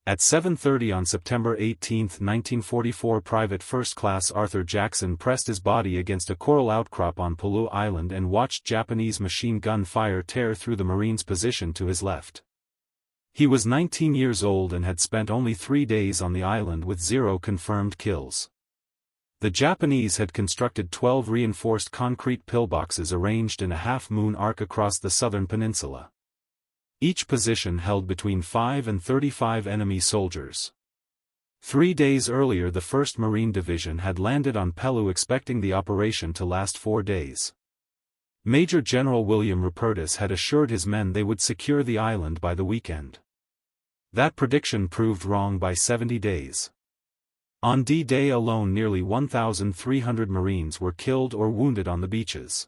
At 7:30 on September 18, 1944, Private First Class Arthur Jackson pressed his body against a coral outcrop on Palau Island and watched Japanese machine gun fire tear through the Marines' position to his left. He was 19 years old and had spent only 3 days on the island with 0 confirmed kills. The Japanese had constructed 12 reinforced concrete pillboxes arranged in a half-moon arc across the southern peninsula. Each position held between 5 and 35 enemy soldiers. 3 days earlier, the 1st Marine Division had landed on Palau expecting the operation to last 4 days. Major General William Rupertus had assured his men they would secure the island by the weekend. That prediction proved wrong by 70 days. On D-Day alone, nearly 1,300 Marines were killed or wounded on the beaches.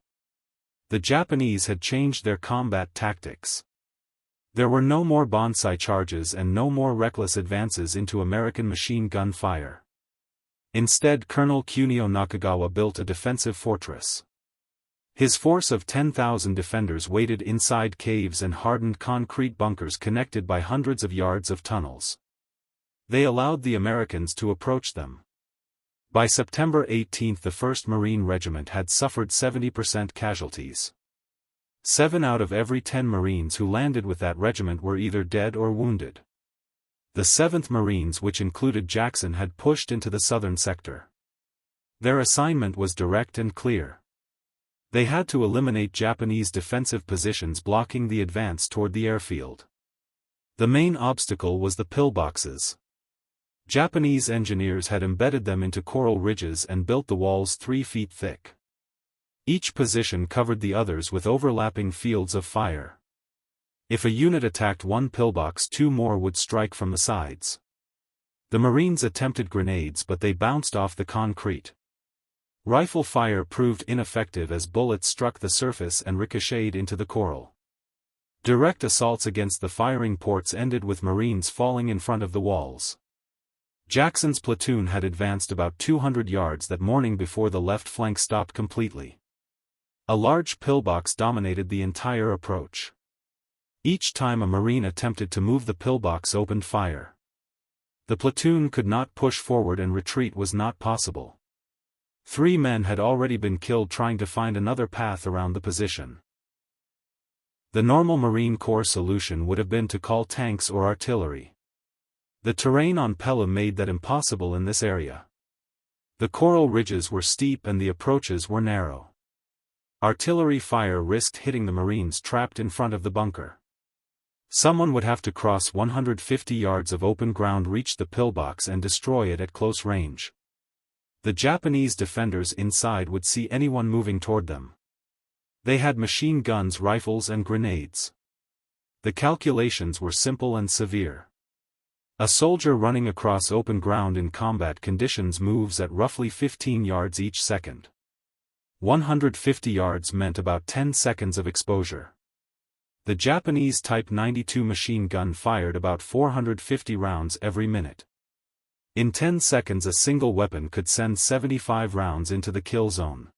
The Japanese had changed their combat tactics. There were no more bonsai charges and no more reckless advances into American machine gun fire. Instead, Colonel Kunio Nakagawa built a defensive fortress. His force of 10,000 defenders waited inside caves and hardened concrete bunkers connected by hundreds of yards of tunnels. They allowed the Americans to approach them. By September 18, the 1st Marine Regiment had suffered 70% casualties. 7 out of every 10 Marines who landed with that regiment were either dead or wounded. The 7th Marines, which included Jackson, had pushed into the southern sector. Their assignment was direct and clear. They had to eliminate Japanese defensive positions blocking the advance toward the airfield. The main obstacle was the pillboxes. Japanese engineers had embedded them into coral ridges and built the walls 3 feet thick. Each position covered the others with overlapping fields of fire. If a unit attacked one pillbox, 2 more would strike from the sides. The Marines attempted grenades, but they bounced off the concrete. Rifle fire proved ineffective as bullets struck the surface and ricocheted into the coral. Direct assaults against the firing ports ended with Marines falling in front of the walls. Jackson's platoon had advanced about 200 yards that morning before the left flank stopped completely. A large pillbox dominated the entire approach. Each time a Marine attempted to move, the pillbox opened fire. The platoon could not push forward and retreat was not possible. 3 men had already been killed trying to find another path around the position. The normal Marine Corps solution would have been to call tanks or artillery. The terrain on Palau made that impossible in this area. The coral ridges were steep and the approaches were narrow. Artillery fire risked hitting the Marines trapped in front of the bunker. Someone would have to cross 150 yards of open ground, reach the pillbox and destroy it at close range. The Japanese defenders inside would see anyone moving toward them. They had machine guns, rifles and grenades. The calculations were simple and severe. A soldier running across open ground in combat conditions moves at roughly 15 yards each second. 150 yards meant about 10 seconds of exposure. The Japanese Type 92 machine gun fired about 450 rounds every minute. In 10 seconds, a single weapon could send 75 rounds into the kill zone.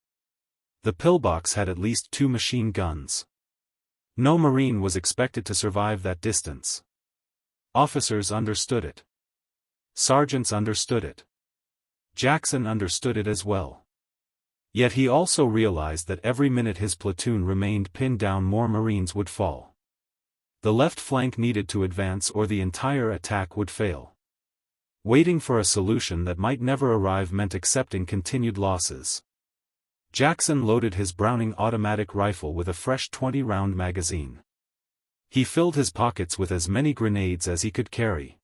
The pillbox had at least 2 machine guns. No Marine was expected to survive that distance. Officers understood it. Sergeants understood it. Jackson understood it as well. Yet he also realized that every minute his platoon remained pinned down, more Marines would fall. The left flank needed to advance or the entire attack would fail. Waiting for a solution that might never arrive meant accepting continued losses. Jackson loaded his Browning automatic rifle with a fresh 20-round magazine. He filled his pockets with as many grenades as he could carry.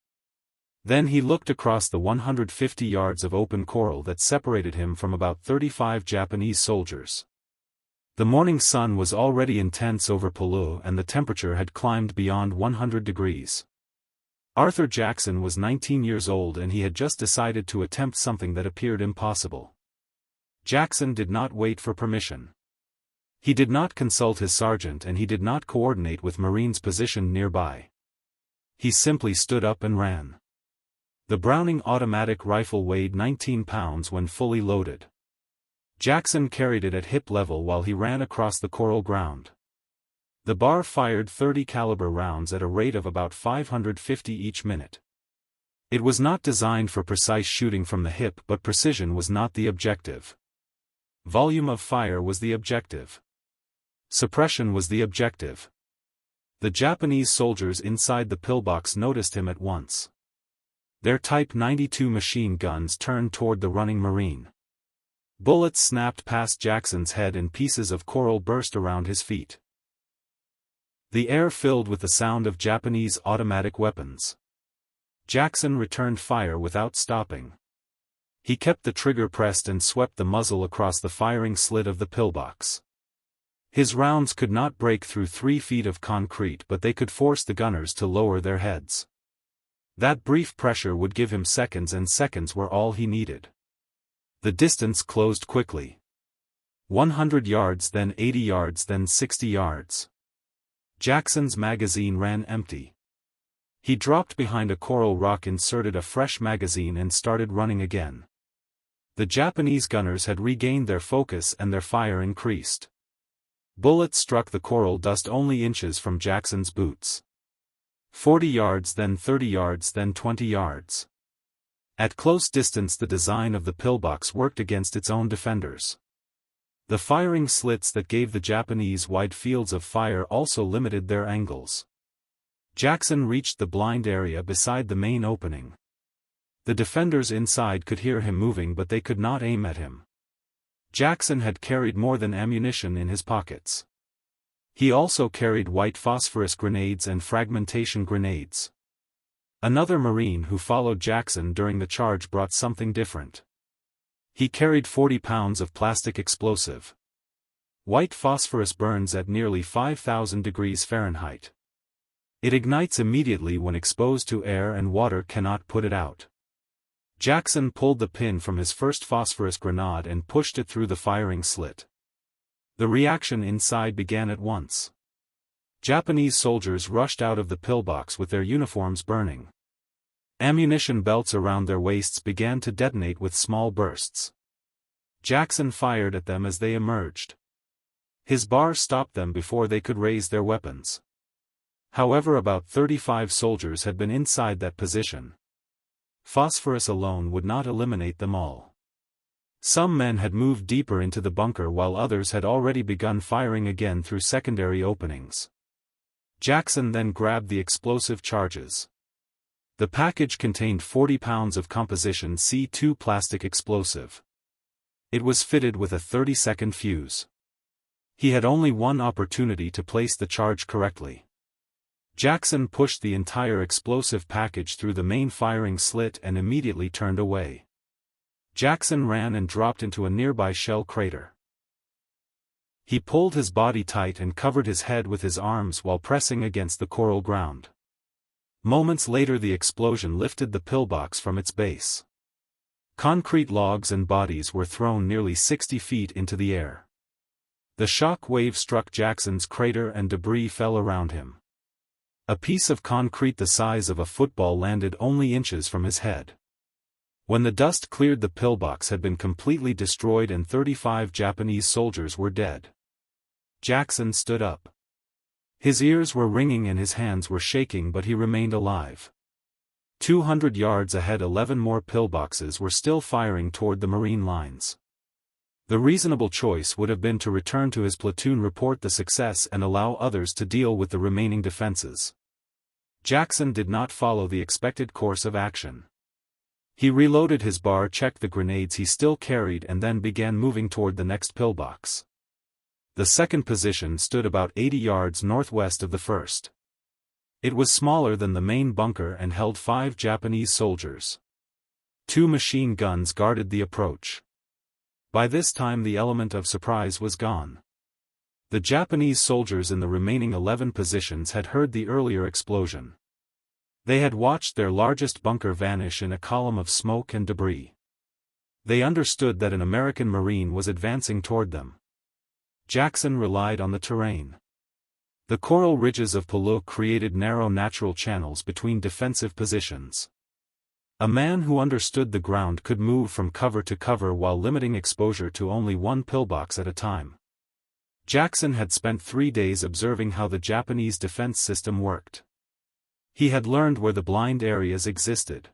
Then he looked across the 150 yards of open coral that separated him from about 35 Japanese soldiers. The morning sun was already intense over Palau and the temperature had climbed beyond 100 degrees. Arthur Jackson was 19 years old and he had just decided to attempt something that appeared impossible. Jackson did not wait for permission. He did not consult his sergeant and he did not coordinate with Marines positioned nearby. He simply stood up and ran. The Browning automatic rifle weighed 19 pounds when fully loaded. Jackson carried it at hip level while he ran across the coral ground. The bar fired .30 caliber rounds at a rate of about 550 each minute. It was not designed for precise shooting from the hip, but precision was not the objective. Volume of fire was the objective. Suppression was the objective. The Japanese soldiers inside the pillbox noticed him at once. Their Type 92 machine guns turned toward the running Marine. Bullets snapped past Jackson's head and pieces of coral burst around his feet. The air filled with the sound of Japanese automatic weapons. Jackson returned fire without stopping. He kept the trigger pressed and swept the muzzle across the firing slit of the pillbox. His rounds could not break through 3 feet of concrete, but they could force the gunners to lower their heads. That brief pressure would give him seconds, and seconds were all he needed. The distance closed quickly. 100 yards, then 80 yards, then 60 yards. Jackson's magazine ran empty. He dropped behind a coral rock, inserted a fresh magazine, and started running again. The Japanese gunners had regained their focus and their fire increased. Bullets struck the coral dust only inches from Jackson's boots. 40 yards, then 30 yards, then 20 yards. At close distance the design of the pillbox worked against its own defenders. The firing slits that gave the Japanese wide fields of fire also limited their angles. Jackson reached the blind area beside the main opening. The defenders inside could hear him moving, but they could not aim at him. Jackson had carried more than ammunition in his pockets. He also carried white phosphorus grenades and fragmentation grenades. Another Marine who followed Jackson during the charge brought something different. He carried 40 pounds of plastic explosive. White phosphorus burns at nearly 5,000 degrees Fahrenheit. It ignites immediately when exposed to air, and water cannot put it out. Jackson pulled the pin from his first phosphorus grenade and pushed it through the firing slit. The reaction inside began at once. Japanese soldiers rushed out of the pillbox with their uniforms burning. Ammunition belts around their waists began to detonate with small bursts. Jackson fired at them as they emerged. His bar stopped them before they could raise their weapons. However, about 35 soldiers had been inside that position. Phosphorus alone would not eliminate them all. Some men had moved deeper into the bunker while others had already begun firing again through secondary openings. Jackson then grabbed the explosive charges. The package contained 40 pounds of composition C2 plastic explosive. It was fitted with a 30-second fuse. He had only one opportunity to place the charge correctly. Jackson pushed the entire explosive package through the main firing slit and immediately turned away. Jackson ran and dropped into a nearby shell crater. He pulled his body tight and covered his head with his arms while pressing against the coral ground. Moments later the explosion lifted the pillbox from its base. Concrete logs and bodies were thrown nearly 60 feet into the air. The shock wave struck Jackson's crater and debris fell around him. A piece of concrete the size of a football landed only inches from his head. When the dust cleared, the pillbox had been completely destroyed and 35 Japanese soldiers were dead. Jackson stood up. His ears were ringing and his hands were shaking, but he remained alive. 200 yards ahead 11 more pillboxes were still firing toward the Marine lines. The reasonable choice would have been to return to his platoon, report the success, and allow others to deal with the remaining defenses. Jackson did not follow the expected course of action. He reloaded his bar, checked the grenades he still carried, and then began moving toward the next pillbox. The second position stood about 80 yards northwest of the first. It was smaller than the main bunker and held 5 Japanese soldiers. 2 machine guns guarded the approach. By this time the element of surprise was gone. The Japanese soldiers in the remaining 11 positions had heard the earlier explosion. They had watched their largest bunker vanish in a column of smoke and debris. They understood that an American Marine was advancing toward them. Jackson relied on the terrain. The coral ridges of Palau created narrow natural channels between defensive positions. A man who understood the ground could move from cover to cover while limiting exposure to only one pillbox at a time. Jackson had spent 3 days observing how the Japanese defense system worked. He had learned where the blind areas existed.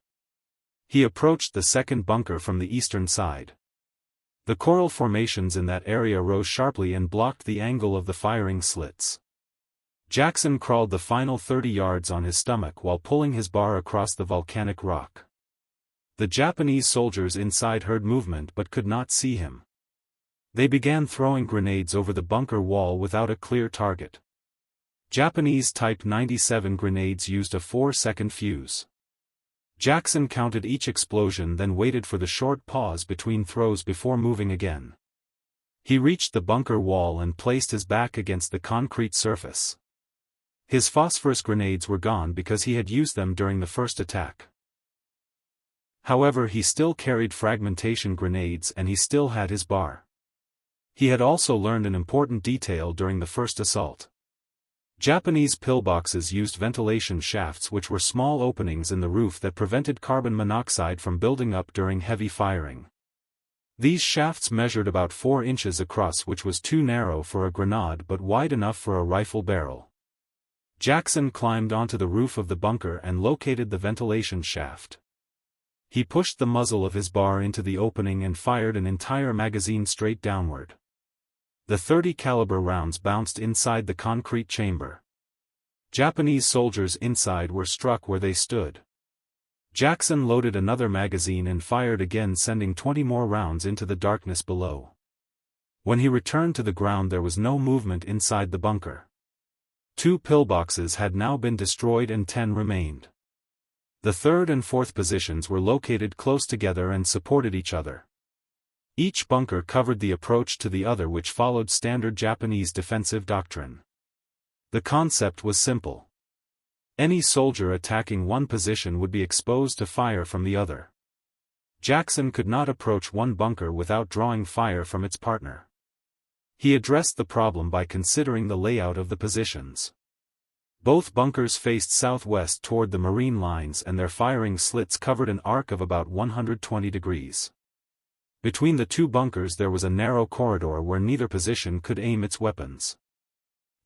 He approached the second bunker from the eastern side. The coral formations in that area rose sharply and blocked the angle of the firing slits. Jackson crawled the final 30 yards on his stomach while pulling his bar across the volcanic rock. The Japanese soldiers inside heard movement but could not see him. They began throwing grenades over the bunker wall without a clear target. Japanese Type 97 grenades used a 4-second fuse. Jackson counted each explosion, then waited for the short pause between throws before moving again. He reached the bunker wall and placed his back against the concrete surface. His phosphorus grenades were gone because he had used them during the first attack. However, he still carried fragmentation grenades and he still had his bar. He had also learned an important detail during the first assault. Japanese pillboxes used ventilation shafts, which were small openings in the roof that prevented carbon monoxide from building up during heavy firing. These shafts measured about 4 inches across, which was too narrow for a grenade but wide enough for a rifle barrel. Jackson climbed onto the roof of the bunker and located the ventilation shaft. He pushed the muzzle of his bar into the opening and fired an entire magazine straight downward. The .30 caliber rounds bounced inside the concrete chamber. Japanese soldiers inside were struck where they stood. Jackson loaded another magazine and fired again, sending 20 more rounds into the darkness below. When he returned to the ground, there was no movement inside the bunker. 2 pillboxes had now been destroyed and 10 remained. The third and fourth positions were located close together and supported each other. Each bunker covered the approach to the other, which followed standard Japanese defensive doctrine. The concept was simple. Any soldier attacking one position would be exposed to fire from the other. Jackson could not approach one bunker without drawing fire from its partner. He addressed the problem by considering the layout of the positions. Both bunkers faced southwest toward the Marine lines and their firing slits covered an arc of about 120 degrees. Between the 2 bunkers there was a narrow corridor where neither position could aim its weapons.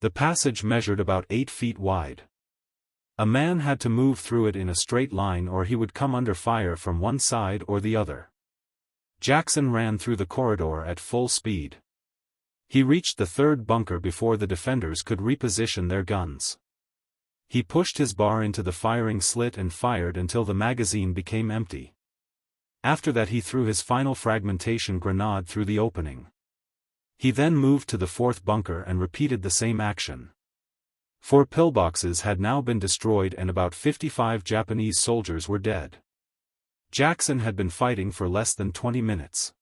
The passage measured about 8 feet wide. A man had to move through it in a straight line or he would come under fire from one side or the other. Jackson ran through the corridor at full speed. He reached the third bunker before the defenders could reposition their guns. He pushed his bar into the firing slit and fired until the magazine became empty. After that he threw his final fragmentation grenade through the opening. He then moved to the fourth bunker and repeated the same action. 4 pillboxes had now been destroyed and about 55 Japanese soldiers were dead. Jackson had been fighting for less than 20 minutes.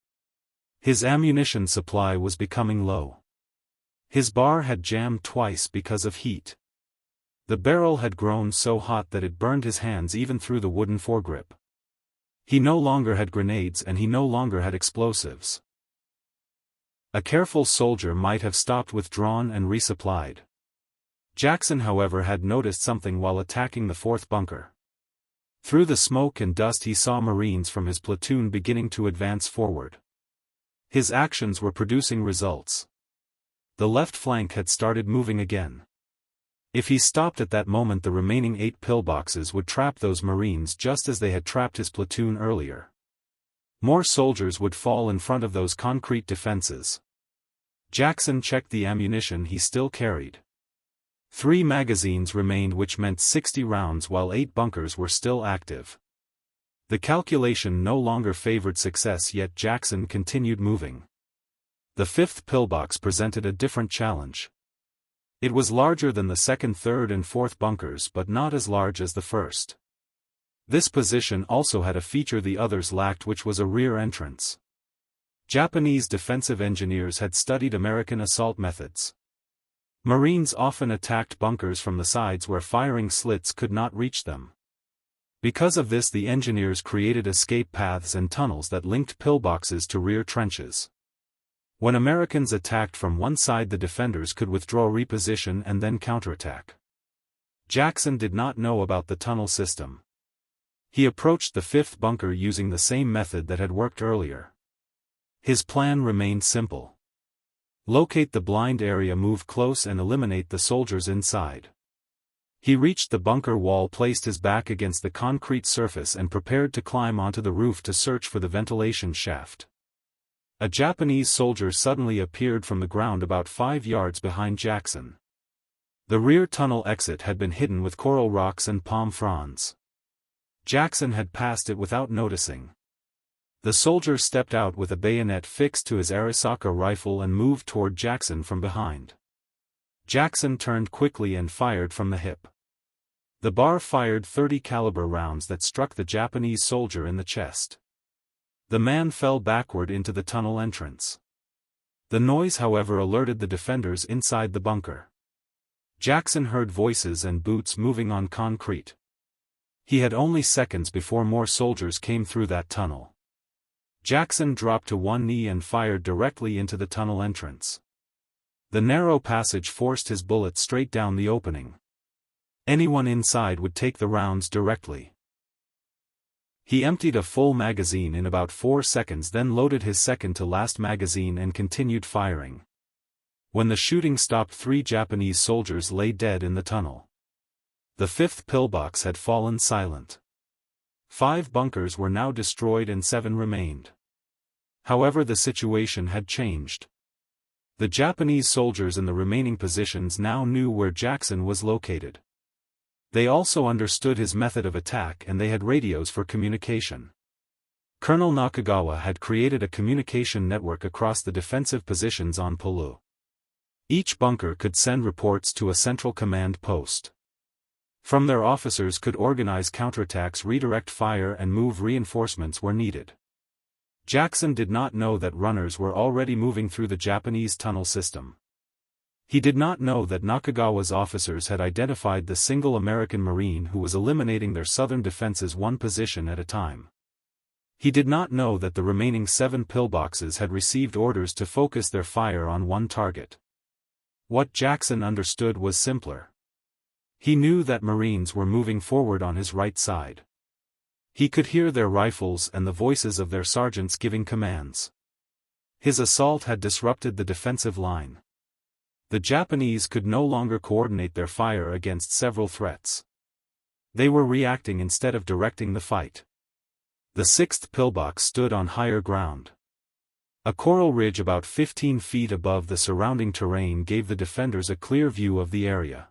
His ammunition supply was becoming low. His bar had jammed twice because of heat. The barrel had grown so hot that it burned his hands even through the wooden foregrip. He no longer had grenades and he no longer had explosives. A careful soldier might have stopped, withdrawn and resupplied. Jackson, however, had noticed something while attacking the fourth bunker. Through the smoke and dust he saw Marines from his platoon beginning to advance forward. His actions were producing results. The left flank had started moving again. If he stopped at that moment, the remaining 8 pillboxes would trap those Marines just as they had trapped his platoon earlier. More soldiers would fall in front of those concrete defenses. Jackson checked the ammunition he still carried. 3 magazines remained, which meant 60 rounds, while 8 bunkers were still active. The calculation no longer favored success, yet Jackson continued moving. The 5th pillbox presented a different challenge. It was larger than the second, third and fourth bunkers, but not as large as the first. This position also had a feature the others lacked, which was a rear entrance. Japanese defensive engineers had studied American assault methods. Marines often attacked bunkers from the sides where firing slits could not reach them. Because of this, the engineers created escape paths and tunnels that linked pillboxes to rear trenches. When Americans attacked from one side, the defenders could withdraw, reposition and then counterattack. Jackson did not know about the tunnel system. He approached the 5th bunker using the same method that had worked earlier. His plan remained simple. Locate the blind area, move close and eliminate the soldiers inside. He reached the bunker wall, placed his back against the concrete surface and prepared to climb onto the roof to search for the ventilation shaft. A Japanese soldier suddenly appeared from the ground about 5 yards behind Jackson. The rear tunnel exit had been hidden with coral rocks and palm fronds. Jackson had passed it without noticing. The soldier stepped out with a bayonet fixed to his Arisaka rifle and moved toward Jackson from behind. Jackson turned quickly and fired from the hip. The bar fired .30 caliber rounds that struck the Japanese soldier in the chest. The man fell backward into the tunnel entrance. The noise, however, alerted the defenders inside the bunker. Jackson heard voices and boots moving on concrete. He had only seconds before more soldiers came through that tunnel. Jackson dropped to one knee and fired directly into the tunnel entrance. The narrow passage forced his bullet straight down the opening. Anyone inside would take the rounds directly. He emptied a full magazine in about 4 seconds, then loaded his second-to-last magazine and continued firing. When the shooting stopped, 3 Japanese soldiers lay dead in the tunnel. The 5th pillbox had fallen silent. 5 bunkers were now destroyed and 7 remained. However, the situation had changed. The Japanese soldiers in the remaining positions now knew where Jackson was located. They also understood his method of attack and they had radios for communication. Colonel Nakagawa had created a communication network across the defensive positions on Palu. Each bunker could send reports to a central command post. From there, officers could organize counterattacks, redirect fire and move reinforcements where needed. Jackson did not know that runners were already moving through the Japanese tunnel system. He did not know that Nakagawa's officers had identified the single American Marine who was eliminating their southern defenses one position at a time. He did not know that the remaining 7 pillboxes had received orders to focus their fire on one target. What Jackson understood was simpler. He knew that Marines were moving forward on his right side. He could hear their rifles and the voices of their sergeants giving commands. His assault had disrupted the defensive line. The Japanese could no longer coordinate their fire against several threats. They were reacting instead of directing the fight. The 6th pillbox stood on higher ground. A coral ridge about 15 feet above the surrounding terrain gave the defenders a clear view of the area.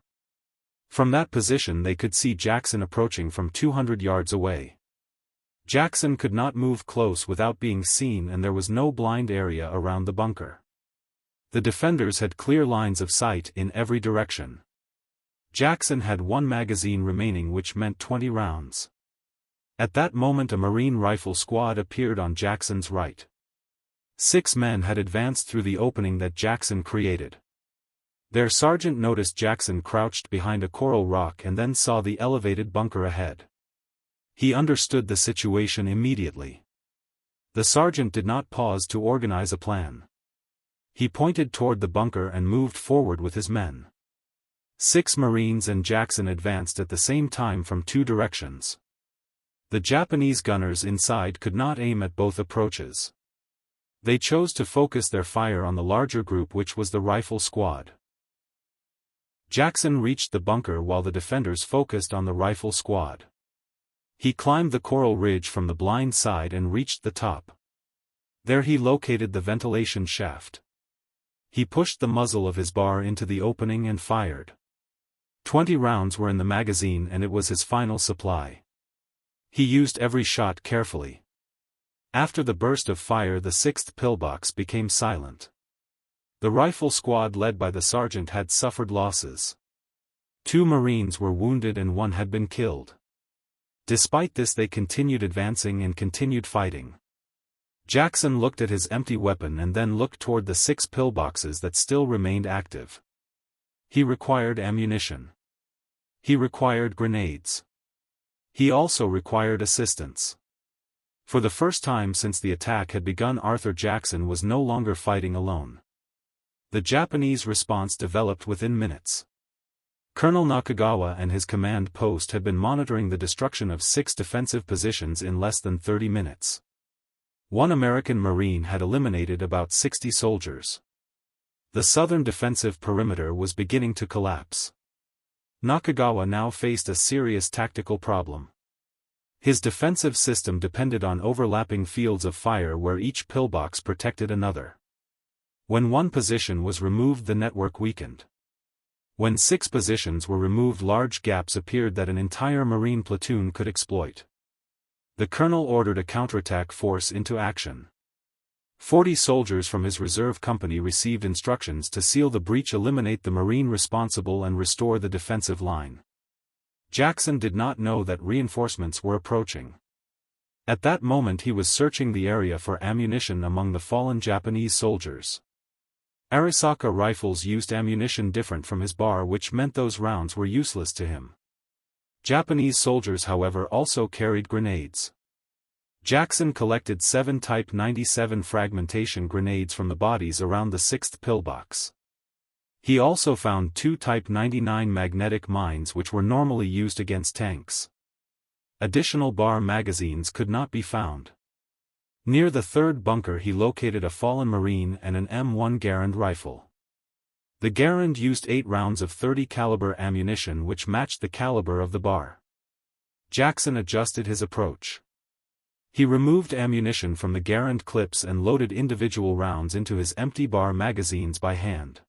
From that position they could see Jackson approaching from 200 yards away. Jackson could not move close without being seen and there was no blind area around the bunker. The defenders had clear lines of sight in every direction. Jackson had 1 magazine remaining, which meant 20 rounds. At that moment a Marine rifle squad appeared on Jackson's right. 6 men had advanced through the opening that Jackson created. Their sergeant noticed Jackson crouched behind a coral rock and then saw the elevated bunker ahead. He understood the situation immediately. The sergeant did not pause to organize a plan. He pointed toward the bunker and moved forward with his men. 6 Marines and Jackson advanced at the same time from 2 directions. The Japanese gunners inside could not aim at both approaches. They chose to focus their fire on the larger group, which was the rifle squad. Jackson reached the bunker while the defenders focused on the rifle squad. He climbed the coral ridge from the blind side and reached the top. There he located the ventilation shaft. He pushed the muzzle of his bar into the opening and fired. 20 rounds were in the magazine and it was his final supply. He used every shot carefully. After the burst of fire, the 6th pillbox became silent. The rifle squad led by the sergeant had suffered losses. 2 Marines were wounded and 1 had been killed. Despite this, they continued advancing and continued fighting. Jackson looked at his empty weapon and then looked toward the 6 pillboxes that still remained active. He required ammunition. He required grenades. He also required assistance. For the first time since the attack had begun, Arthur Jackson was no longer fighting alone. The Japanese response developed within minutes. Colonel Nakagawa and his command post had been monitoring the destruction of 6 defensive positions in less than 30 minutes. 1 American Marine had eliminated about 60 soldiers. The southern defensive perimeter was beginning to collapse. Nakagawa now faced a serious tactical problem. His defensive system depended on overlapping fields of fire where each pillbox protected another. When one position was removed, the network weakened. When 6 positions were removed, large gaps appeared that an entire Marine platoon could exploit. The colonel ordered a counterattack force into action. 40 soldiers from his reserve company received instructions to seal the breach, eliminate the Marine responsible, and restore the defensive line. Jackson did not know that reinforcements were approaching. At that moment he was searching the area for ammunition among the fallen Japanese soldiers. Arisaka rifles used ammunition different from his bar, which meant those rounds were useless to him. Japanese soldiers, however, also carried grenades. Jackson collected 7 Type 97 fragmentation grenades from the bodies around the 6th pillbox. He also found 2 Type 99 magnetic mines, which were normally used against tanks. Additional bar magazines could not be found. Near the 3rd bunker he located a fallen Marine and an M1 Garand rifle. The Garand used 8 rounds of .30 caliber ammunition, which matched the caliber of the bar. Jackson adjusted his approach. He removed ammunition from the Garand clips and loaded individual rounds into his empty bar magazines by hand.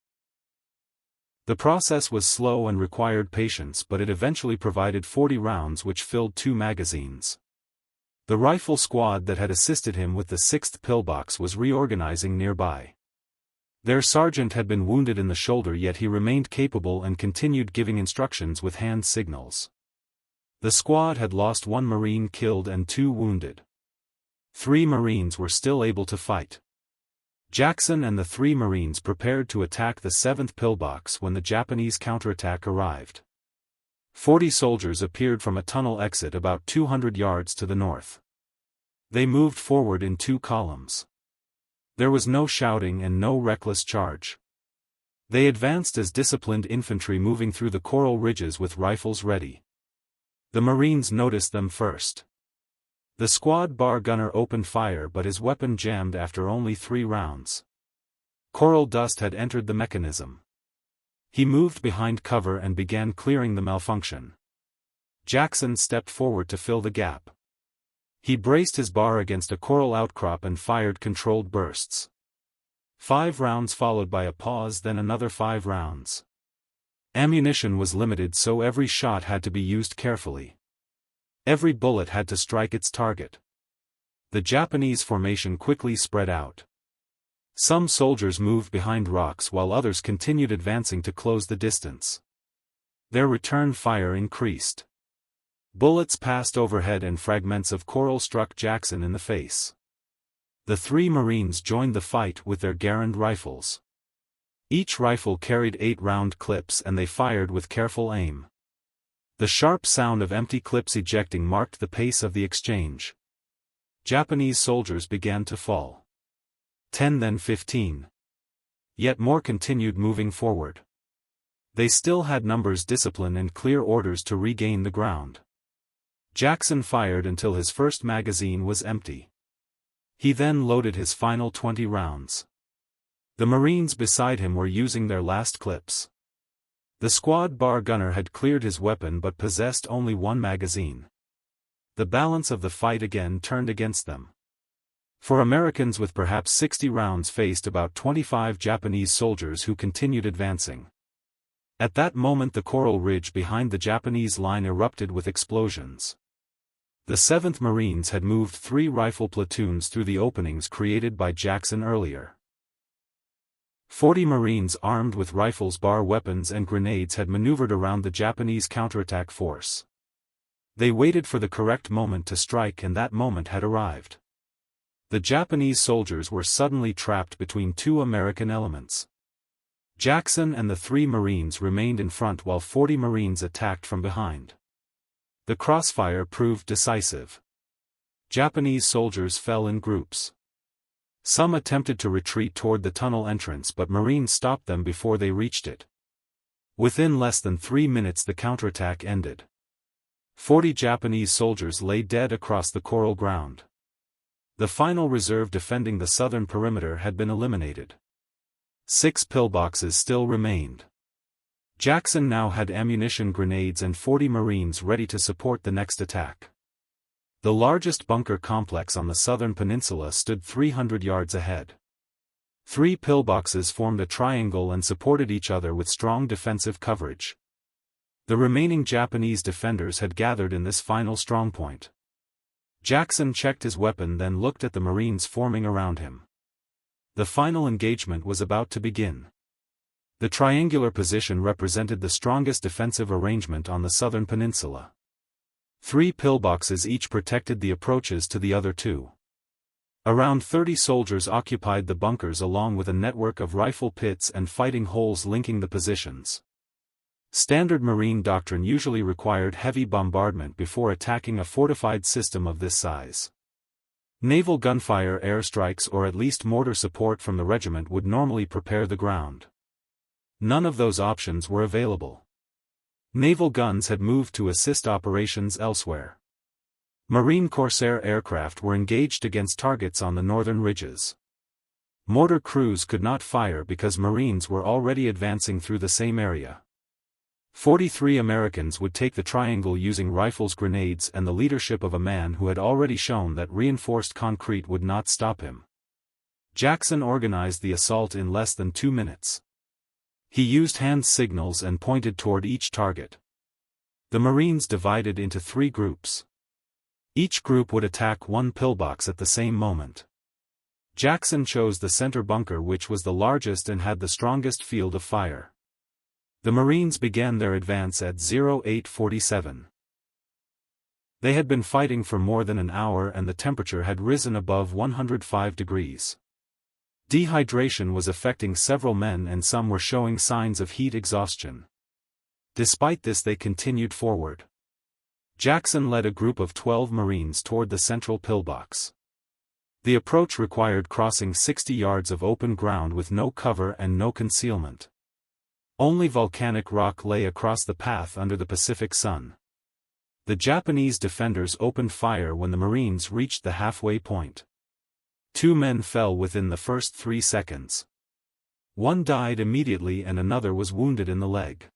The process was slow and required patience, but it eventually provided 40 rounds, which filled 2 magazines. The rifle squad that had assisted him with the 6th pillbox was reorganizing nearby. Their sergeant had been wounded in the shoulder, yet he remained capable and continued giving instructions with hand signals. The squad had lost 1 Marine killed and 2 wounded. 3 Marines were still able to fight. Jackson and the 3 Marines prepared to attack the 7th pillbox when the Japanese counterattack arrived. 40 soldiers appeared from a tunnel exit about 200 yards to the north. They moved forward in 2 columns. There was no shouting and no reckless charge. They advanced as disciplined infantry, moving through the coral ridges with rifles ready. The Marines noticed them first. The squad bar gunner opened fire, but his weapon jammed after only 3 rounds. Coral dust had entered the mechanism. He moved behind cover and began clearing the malfunction. Jackson stepped forward to fill the gap. He braced his bar against a coral outcrop and fired controlled bursts. 5 rounds followed by a pause, then another 5 rounds. Ammunition was limited, so every shot had to be used carefully. Every bullet had to strike its target. The Japanese formation quickly spread out. Some soldiers moved behind rocks while others continued advancing to close the distance. Their return fire increased. Bullets passed overhead and fragments of coral struck Jackson in the face. The 3 Marines joined the fight with their Garand rifles. Each rifle carried 8-round clips and they fired with careful aim. The sharp sound of empty clips ejecting marked the pace of the exchange. Japanese soldiers began to fall. 10, then 15. Yet more continued moving forward. They still had numbers, discipline, and clear orders to regain the ground. Jackson fired until his first magazine was empty. He then loaded his final 20 rounds. The Marines beside him were using their last clips. The squad bar gunner had cleared his weapon but possessed only 1 magazine. The balance of the fight again turned against them. For Americans with perhaps 60 rounds faced about 25 Japanese soldiers who continued advancing. At that moment the coral ridge behind the Japanese line erupted with explosions. The 7th Marines had moved 3 rifle platoons through the openings created by Jackson earlier. 40 Marines armed with rifles, bar weapons and grenades had maneuvered around the Japanese counterattack force. They waited for the correct moment to strike, and that moment had arrived. The Japanese soldiers were suddenly trapped between 2 American elements. Jackson and the 3 Marines remained in front while 40 Marines attacked from behind. The crossfire proved decisive. Japanese soldiers fell in groups. Some attempted to retreat toward the tunnel entrance, but Marines stopped them before they reached it. Within less than 3 minutes the counterattack ended. 40 Japanese soldiers lay dead across the coral ground. The final reserve defending the southern perimeter had been eliminated. 6 pillboxes still remained. Jackson now had ammunition, grenades and 40 Marines ready to support the next attack. The largest bunker complex on the southern peninsula stood 300 yards ahead. 3 pillboxes formed a triangle and supported each other with strong defensive coverage. The remaining Japanese defenders had gathered in this final strongpoint. Jackson checked his weapon, then looked at the Marines forming around him. The final engagement was about to begin. The triangular position represented the strongest defensive arrangement on the southern peninsula. 3 pillboxes each protected the approaches to the other 2. Around 30 soldiers occupied the bunkers along with a network of rifle pits and fighting holes linking the positions. Standard Marine doctrine usually required heavy bombardment before attacking a fortified system of this size. Naval gunfire, airstrikes, or at least mortar support from the regiment would normally prepare the ground. None of those options were available. Naval guns had moved to assist operations elsewhere. Marine Corsair aircraft were engaged against targets on the northern ridges. Mortar crews could not fire because Marines were already advancing through the same area. 43 Americans would take the triangle using rifles, grenades, and the leadership of a man who had already shown that reinforced concrete would not stop him. Jackson organized the assault in less than 2 minutes. He used hand signals and pointed toward each target. The Marines divided into 3 groups. Each group would attack 1 pillbox at the same moment. Jackson chose the center bunker, which was the largest and had the strongest field of fire. The Marines began their advance at 0847. They had been fighting for more than an hour and the temperature had risen above 105 degrees. Dehydration was affecting several men and some were showing signs of heat exhaustion. Despite this, they continued forward. Jackson led a group of 12 Marines toward the central pillbox. The approach required crossing 60 yards of open ground with no cover and no concealment. Only volcanic rock lay across the path under the Pacific sun. The Japanese defenders opened fire when the Marines reached the halfway point. 2 men fell within the first 3 seconds. 1 died immediately and another was wounded in the leg.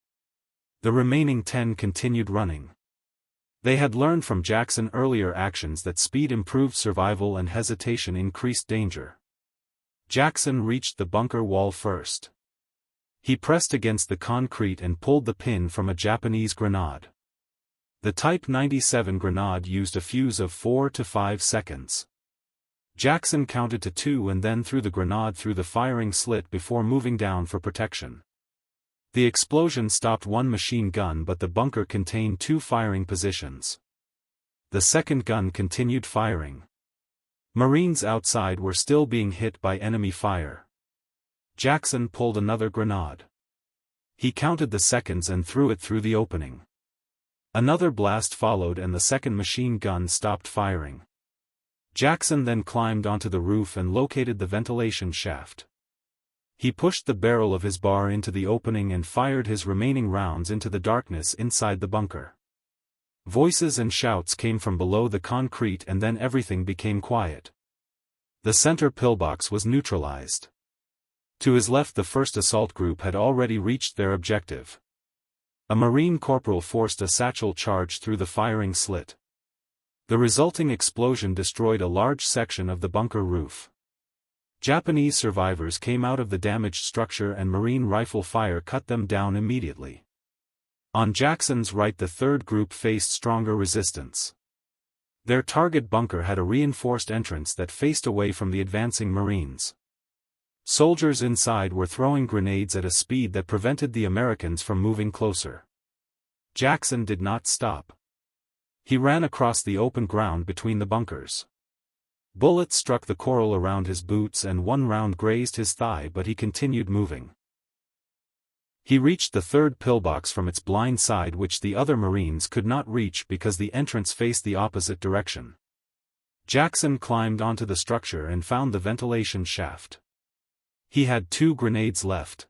The remaining 10 continued running. They had learned from Jackson's earlier actions that speed improved survival and hesitation increased danger. Jackson reached the bunker wall first. He pressed against the concrete and pulled the pin from a Japanese grenade. The Type 97 grenade used a fuse of 4 to 5 seconds. Jackson counted to 2 and then threw the grenade through the firing slit before moving down for protection. The explosion stopped 1 machine gun, but the bunker contained 2 firing positions. The second gun continued firing. Marines outside were still being hit by enemy fire. Jackson pulled another grenade. He counted the seconds and threw it through the opening. Another blast followed and the second machine gun stopped firing. Jackson then climbed onto the roof and located the ventilation shaft. He pushed the barrel of his bar into the opening and fired his remaining rounds into the darkness inside the bunker. Voices and shouts came from below the concrete and then everything became quiet. The center pillbox was neutralized. To his left, the first assault group had already reached their objective. A Marine corporal forced a satchel charge through the firing slit. The resulting explosion destroyed a large section of the bunker roof. Japanese survivors came out of the damaged structure and Marine rifle fire cut them down immediately. On Jackson's right, the third group faced stronger resistance. Their target bunker had a reinforced entrance that faced away from the advancing Marines. Soldiers inside were throwing grenades at a speed that prevented the Americans from moving closer. Jackson did not stop. He ran across the open ground between the bunkers. Bullets struck the coral around his boots and 1 round grazed his thigh, but he continued moving. He reached the third pillbox from its blind side, which the other Marines could not reach because the entrance faced the opposite direction. Jackson climbed onto the structure and found the ventilation shaft. He had 2 grenades left.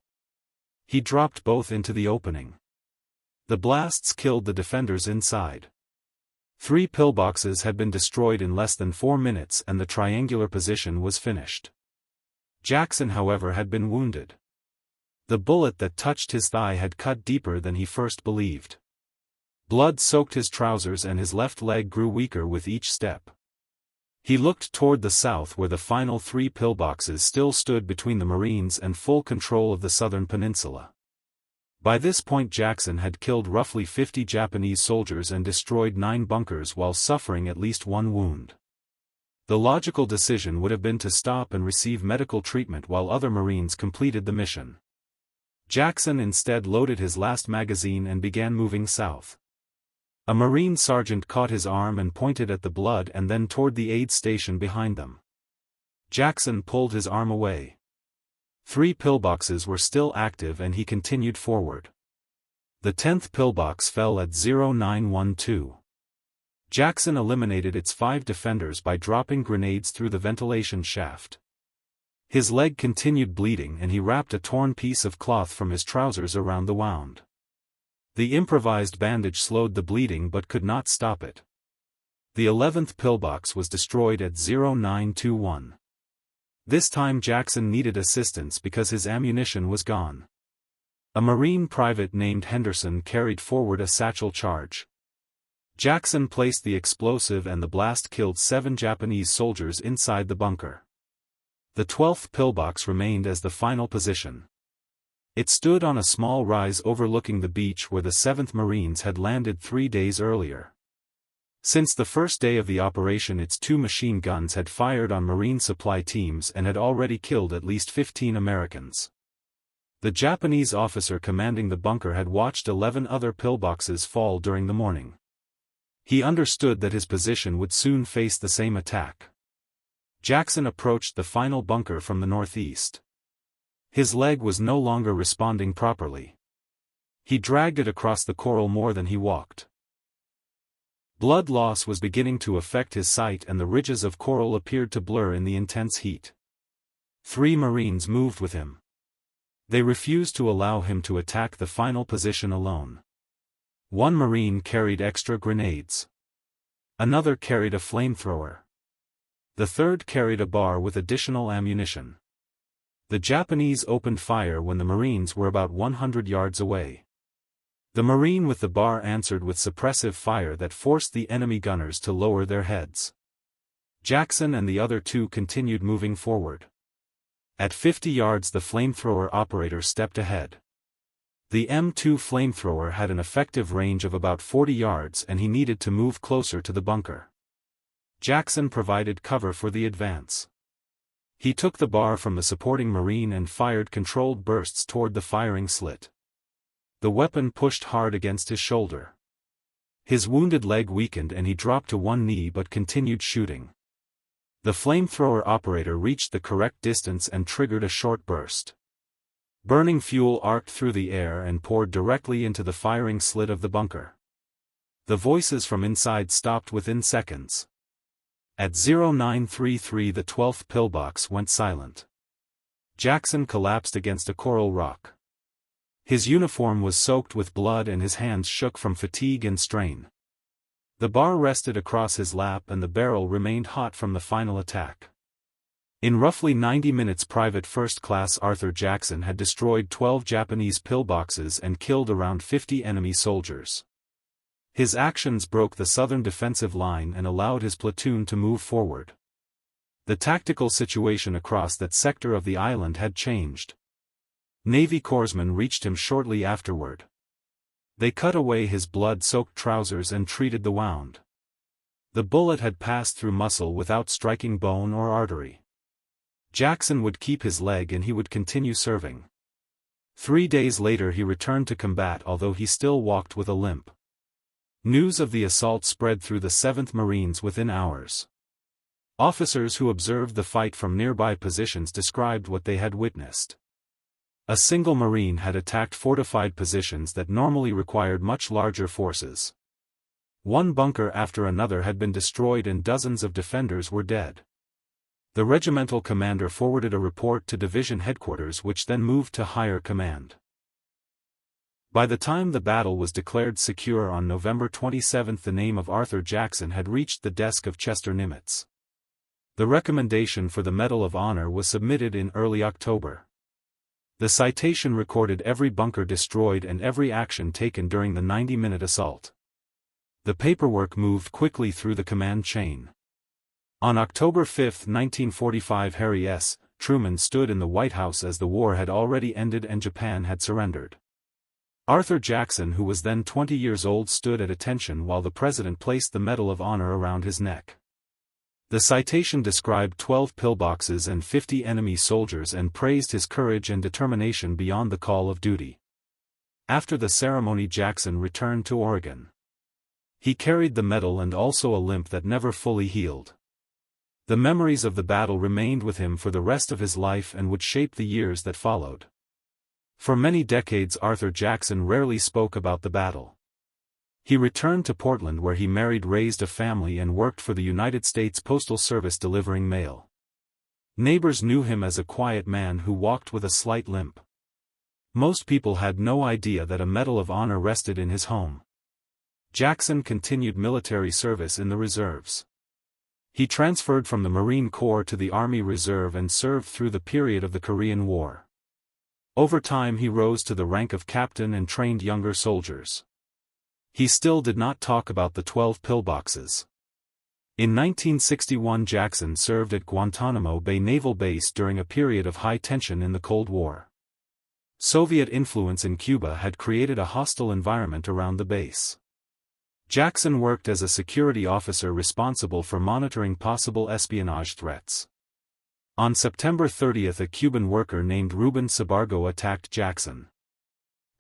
He dropped both into the opening. The blasts killed the defenders inside. 3 pillboxes had been destroyed in less than 4 minutes and the triangular position was finished. Jackson, however, had been wounded. The bullet that touched his thigh had cut deeper than he first believed. Blood soaked his trousers and his left leg grew weaker with each step. He looked toward the south where the final 3 pillboxes still stood between the Marines and full control of the southern peninsula. By this point Jackson had killed roughly 50 Japanese soldiers and destroyed 9 bunkers while suffering at least 1 wound. The logical decision would have been to stop and receive medical treatment while other Marines completed the mission. Jackson instead loaded his last magazine and began moving south. A Marine sergeant caught his arm and pointed at the blood and then toward the aid station behind them. Jackson pulled his arm away. 3 pillboxes were still active and he continued forward. The 10th pillbox fell at 0912. Jackson eliminated its 5 defenders by dropping grenades through the ventilation shaft. His leg continued bleeding and he wrapped a torn piece of cloth from his trousers around the wound. The improvised bandage slowed the bleeding but could not stop it. The 11th pillbox was destroyed at 0921. This time Jackson needed assistance because his ammunition was gone. A Marine private named Henderson carried forward a satchel charge. Jackson placed the explosive and the blast killed 7 Japanese soldiers inside the bunker. The 12th pillbox remained as the final position. It stood on a small rise overlooking the beach where the 7th Marines had landed 3 days earlier. Since the first day of the operation its 2 machine guns had fired on Marine supply teams and had already killed at least 15 Americans. The Japanese officer commanding the bunker had watched 11 other pillboxes fall during the morning. He understood that his position would soon face the same attack. Jackson approached the final bunker from the northeast. His leg was no longer responding properly. He dragged it across the coral more than he walked. Blood loss was beginning to affect his sight and the ridges of coral appeared to blur in the intense heat. 3 Marines moved with him. They refused to allow him to attack the final position alone. 1 Marine carried extra grenades. Another carried a flamethrower. The 3rd carried a bar with additional ammunition. The Japanese opened fire when the Marines were about 100 yards away. The Marine with the bar answered with suppressive fire that forced the enemy gunners to lower their heads. Jackson and the other 2 continued moving forward. At 50 yards the flamethrower operator stepped ahead. The M2 flamethrower had an effective range of about 40 yards and he needed to move closer to the bunker. Jackson provided cover for the advance. He took the bar from the supporting Marine and fired controlled bursts toward the firing slit. The weapon pushed hard against his shoulder. His wounded leg weakened and he dropped to one knee but continued shooting. The flamethrower operator reached the correct distance and triggered a short burst. Burning fuel arced through the air and poured directly into the firing slit of the bunker. The voices from inside stopped within seconds. At 0933 the 12th pillbox went silent. Jackson collapsed against a coral rock. His uniform was soaked with blood and his hands shook from fatigue and strain. The bar rested across his lap and the barrel remained hot from the final attack. In roughly 90 minutes Private First Class Arthur Jackson had destroyed 12 Japanese pillboxes and killed around 50 enemy soldiers. His actions broke the southern defensive line and allowed his platoon to move forward. The tactical situation across that sector of the island had changed. Navy corpsmen reached him shortly afterward. They cut away his blood-soaked trousers and treated the wound. The bullet had passed through muscle without striking bone or artery. Jackson would keep his leg and he would continue serving. 3 days later he returned to combat although he still walked with a limp. News of the assault spread through the 7th Marines within hours. Officers who observed the fight from nearby positions described what they had witnessed. A single Marine had attacked fortified positions that normally required much larger forces. One bunker after another had been destroyed and dozens of defenders were dead. The regimental commander forwarded a report to division headquarters which then moved to higher command. By the time the battle was declared secure on November 27 the name of Arthur Jackson had reached the desk of Chester Nimitz. The recommendation for the Medal of Honor was submitted in early October. The citation recorded every bunker destroyed and every action taken during the 90-minute assault. The paperwork moved quickly through the command chain. On October 5, 1945, Harry S. Truman stood in the White House as the war had already ended and Japan had surrendered. Arthur Jackson, who was then 20 years old, stood at attention while the president placed the Medal of Honor around his neck. The citation described 12 pillboxes and 50 enemy soldiers and praised his courage and determination beyond the call of duty. After the ceremony, Jackson returned to Oregon. He carried the medal and also a limp that never fully healed. The memories of the battle remained with him for the rest of his life and would shape the years that followed. For many decades, Arthur Jackson rarely spoke about the battle. He returned to Portland, where he married, raised a family, and worked for the United States Postal Service delivering mail. Neighbors knew him as a quiet man who walked with a slight limp. Most people had no idea that a Medal of Honor rested in his home. Jackson continued military service in the reserves. He transferred from the Marine Corps to the Army Reserve and served through the period of the Korean War. Over time, he rose to the rank of captain and trained younger soldiers. He still did not talk about the 12 pillboxes. In 1961, Jackson served at Guantanamo Bay Naval Base during a period of high tension in the Cold War. Soviet influence in Cuba had created a hostile environment around the base. Jackson worked as a security officer responsible for monitoring possible espionage threats. On September 30, a Cuban worker named Ruben Sabargo attacked Jackson.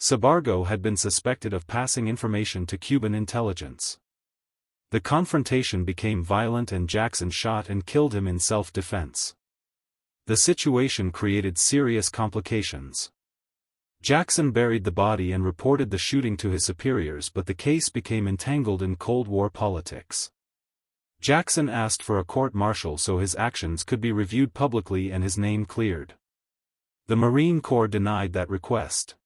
Sabargo had been suspected of passing information to Cuban intelligence. The confrontation became violent and Jackson shot and killed him in self-defense. The situation created serious complications. Jackson buried the body and reported the shooting to his superiors, but the case became entangled in Cold War politics. Jackson asked for a court-martial so his actions could be reviewed publicly and his name cleared. The Marine Corps denied that request.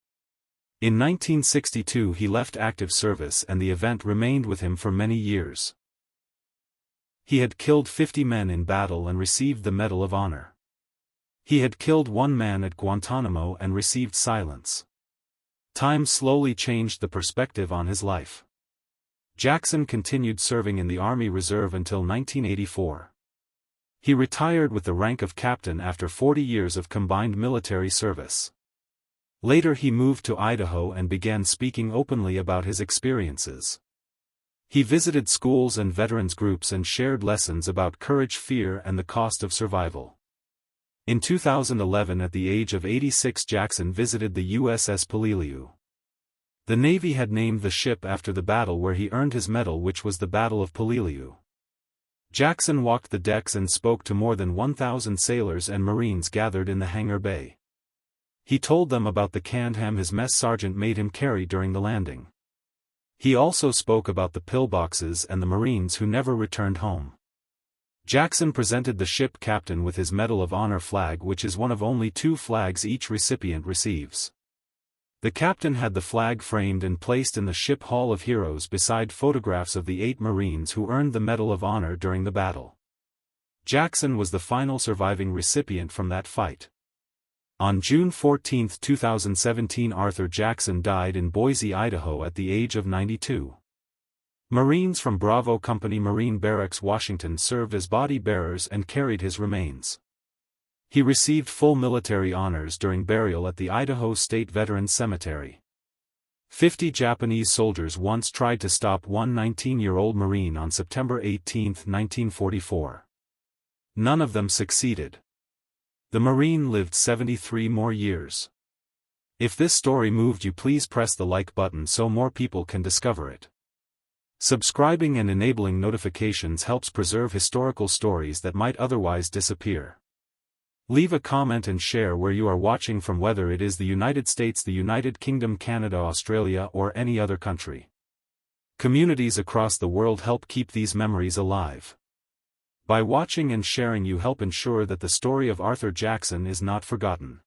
In 1962, he left active service and the event remained with him for many years. He had killed 50 men in battle and received the Medal of Honor. He had killed one man at Guantanamo and received silence. Time slowly changed the perspective on his life. Jackson continued serving in the Army Reserve until 1984. He retired with the rank of captain after 40 years of combined military service. Later he moved to Idaho and began speaking openly about his experiences. He visited schools and veterans groups and shared lessons about courage, fear, and the cost of survival. In 2011, at the age of 86, Jackson visited the USS Peleliu. The Navy had named the ship after the battle where he earned his medal, which was the Battle of Peleliu. Jackson walked the decks and spoke to more than 1,000 sailors and Marines gathered in the hangar bay. He told them about the canned ham his mess sergeant made him carry during the landing. He also spoke about the pillboxes and the Marines who never returned home. Jackson presented the ship captain with his Medal of Honor flag, which is one of only 2 flags each recipient receives. The captain had the flag framed and placed in the Ship Hall of Heroes beside photographs of the 8 Marines who earned the Medal of Honor during the battle. Jackson was the final surviving recipient from that fight. On June 14, 2017, Arthur Jackson died in Boise, Idaho at the age of 92. Marines from Bravo Company Marine Barracks, Washington served as body bearers and carried his remains. He received full military honors during burial at the Idaho State Veterans Cemetery. 50 Japanese soldiers once tried to stop one 19-year-old Marine on September 18, 1944. None of them succeeded. The Marine lived 73 more years. If this story moved you, please press the like button so more people can discover it. Subscribing and enabling notifications helps preserve historical stories that might otherwise disappear. Leave a comment and share where you are watching from, whether it is the United States, the United Kingdom, Canada, Australia, or any other country. Communities across the world help keep these memories alive. By watching and sharing, you help ensure that the story of Arthur Jackson is not forgotten.